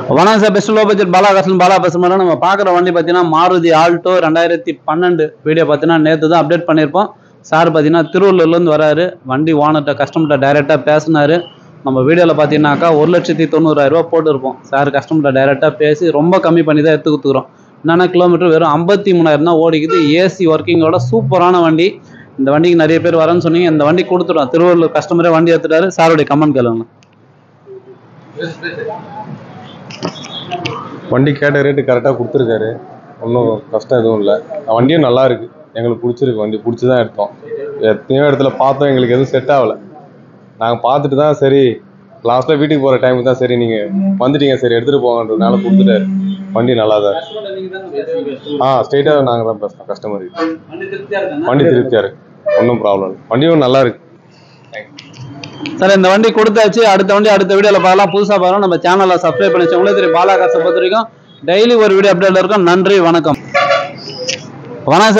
வணக்கம் sir, best low budget Bala பேசுகிறோம். நம்ம பார்க்குற வண்டி பார்த்தீங்கன்னா மாருதி ஆல்டோ 2012 வீடியோ பார்த்தீங்கன்னா நேற்று தான் அப்டேட் பண்ணியிருப்போம். சார் பார்த்தீங்கன்னா திருவள்ளூர்லேருந்து வராரு. வண்டி ஓனர்கிட்ட கஸ்டமர்கிட்ட டைரெக்டாக பேசினார். நம்ம வீடியோவில் பார்த்தீங்கன்னாக்கா 1,90,000 போட்டிருப்போம். சார் கஸ்டமர்கிட்ட டைரெக்டாக பேசி ரொம்ப கம்மி பண்ணி தான் எடுத்து கொடுத்துக்குறோம். என்னென்னா கிலோமீட்டர் வெறும் 53,000 தான் ஓடிக்குது. ஏசி ஒர்க்கிங்கோட சூப்பரான வண்டி. இந்த வண்டிக்கு நிறைய பேர் வரேன்னு சொன்னீங்க. இந்த வண்டி கொடுத்துட்டோம். திருவள்ளூர் கஸ்டமரே வண்டி எடுத்துட்டாரு. சாருடைய கமெண்ட் கேளுங்க. வண்டி கேட்ட ரேட்டு கரெக்டாக கொடுத்துருக்காரு. ஒன்றும் கஷ்டம் எதுவும் இல்லை. வண்டியும் நல்லா இருக்குது. எங்களுக்கு பிடிச்சிருக்கு. வண்டி பிடிச்சி தான் எடுத்தோம். எத்தனையோ இடத்துல பார்த்தோம், எங்களுக்கு எதுவும் செட் ஆகலை. நாங்கள் பார்த்துட்டு தான் சரி லாஸ்ட்டில் வீட்டுக்கு போகிற டைமுக்கு தான் சரி நீங்கள் வந்துட்டீங்க, சரி எடுத்துகிட்டு போங்கன்றதுனால கொடுத்துட்டாரு. வண்டி நல்லா தான் ஸ்ட்ரெயிட்டாக நாங்கள் தான் பேசுகிறோம் கஸ்டமருக்கு. வண்டி திருப்தியாக இருக்குது. ஒன்றும் ப்ராப்ளம் இல்லை. வண்டியும் நல்லா இருக்குது. சார் இந்த வண்டி கொடுத்தாச்சு. அடுத்த வீடியோவில் பார்க்கலாம். புதுசாக பார்க்கலாம். நம்ம சேனலை சப்ஸ்கிரைப் பண்ணி உங்களுக்கு தெரியும். பாலா காசை பொறுத்த வரைக்கும் டெய்லி ஒரு வீடியோ அப்டேட் இருக்கும். நன்றி, வணக்கம். வணக்கம்.